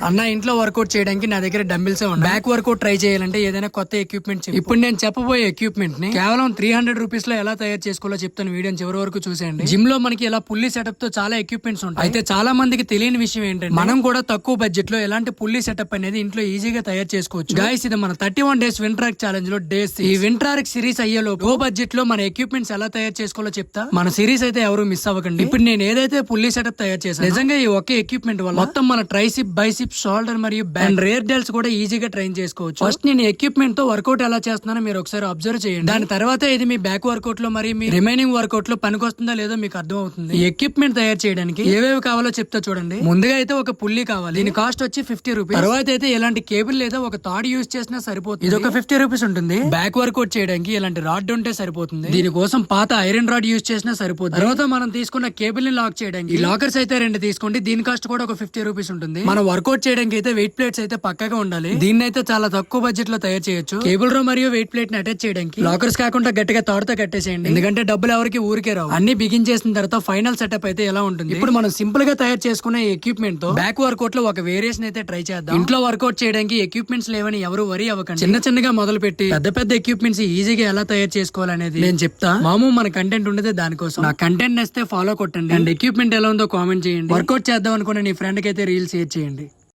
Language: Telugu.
అన్న ఇంట్లో వర్కౌట్ చేయడానికి నా దగ్గర డంబిల్స్ ఉన్నాయి. బ్యాక్ వర్కౌట్ ట్రై చేయాలంటే ఏదైనా కొత్త ఎక్విప్మెంట్ ఇప్పుడు నేను చెప్పబోయే ఎక్విప్మెంట్ ని కేవలం 300 రూపీస్ లో ఎలా తయారు చేసుకోవాలో చెప్తాను. వీడియోని చివరి వరకు చూసేయండి. జిమ్ లో మనకి ఇలా పుల్లి సెటప్ తో చాలా ఎక్విప్మెంట్స్ ఉంటాయి. అయితే చాలా మందికి తెలియని విషయం ఏంటంటే మనం కూడా తక్కువ బడ్జెట్ లో ఎలాంటి పుల్లి సెటప్ అనేది ఇంట్లో ఈజీగా తయారు చేసుకోవచ్చు. గైస్ ఇది మన 31 డేస్ వింట్రాక్ ఛాలెంజ్ లో డేస్. ఈ వింట్రాక్ సిరీస్ అయ్యేలో లో బడ్జెట్ లో మన ఎక్విప్మెంట్స్ ఎలా తయారు చేసుకోవాలో చెప్తా. మన సిరీస్ అయితే ఎవరు మిస్ అవ్వకండి. ఇప్పుడు నేను ఏదైతే పుల్లి సెటప్ తయారు చేశాను నిజంగా ఈ ఒకే ఎక్విప్మెంట్ వల్ల మొత్తం మన ట్రైసిప్, బైసిప్, షోల్డర్ మరియు బ్యాక్ రేర్ డెల్స్ కూడా ఈజీగా ట్రైన్ చేసుకోవచ్చు. ఫస్ట్ నేను ఎక్విప్మెంట్ తో వర్కౌట్ ఎలా చేస్తున్నానో మీరు ఒకసారి అబ్జర్వ్ చేయండి. దాని తర్వాత ఇది మీ బ్యాక్ వర్కౌట్ లో మరియు మీ రిమైనింగ్ వర్కౌట్ లో పనికొస్తుందా లేదో మీకు అర్థం అవుతుంది. ఈ ఎక్విప్మెంట్ తయారు చేయడానికి ఏవేవి కావాలో చెప్తా చూడండి. ముందుగా అయితే ఒక పుల్లి కావాలి. దీని కాస్ట్ వచ్చి 50 రూపీస్. తర్వాత అయితే ఇలాంటి కేబుల్ లేదా ఒక తాడు యూజ్ చేసినా సరిపోతుంది. ఇది ఒక 50 రూపీస్ ఉంటుంది. బ్యాక్ వర్కౌట్ చేయడానికి ఇలాంటి రాడ్ ఉంటే సరిపోతుంది. దీనికోసం పాత ఐరన్ రాడ్ యూజ్ చేసినా సరిపోతుంది. తర్వాత మనం తీసుకున్న కేబుల్ ని లాక్ చేయడానికి ఈ లాకర్స్ అయితే 2 తీసుకోండి. దీని కాస్ట్ కూడా ఒక 50 రూపీస్ ఉంటుంది. మనం వర్కౌట్ చేయడానికి అయితే వెయిట్ ప్లేట్స్ అయితే పక్కగా ఉండాలి. దీన్ని అయితే చాలా తక్కువ బడ్జెట్ లో తయారు చేయొచ్చు. కేబుల్ రో మరియు వెయిట్ ప్లేట్ ని అటాచ్ చేయడానికి లాకర్స్ కాకుండా గట్టిగా తాడుతో కట్టేసేయండి. ఎందుకంటే డబ్బులు ఎవరికి ఊరికే రావు. అన్ని బిగించేసిన తర్వాత ఫైనల్ సెటప్ అయితే ఎలా ఉంటుంది. ఇప్పుడు మనం సింపుల్ గా తయారు చేసుకున్న ఎక్విప్మెంట్ తో బ్యాక్ వర్కౌట్ లో ఒక వేరియేషన్ అయితే ట్రై చేద్దాం. ఇంట్లో వర్కౌట్ చేయడానికి ఎక్విప్మెంట్స్ లేవని ఎవరు వరి అవ్వకండి. చిన్న చిన్నగా మొదలు పెట్టి పెద్ద పెద్ద ఎక్విప్మెంట్స్ ఈజీగా ఎలా తయారు చేసుకోవాలనేది నేను చెప్తా. మామూలు మన కంటెంట్ ఉండేది దానికోసం. నా కంటెంట్ నచ్చితే ఫాలో కొట్టండి. అండ్ ఎక్విప్మెంట్ ఎలా ఉందో కామెంట్ చేయండి. వర్కౌట్ చేద్దాం అనుకున్న నీ ఫ్రెండ్ కి అయితే రీల్ షేర్ చేయండి.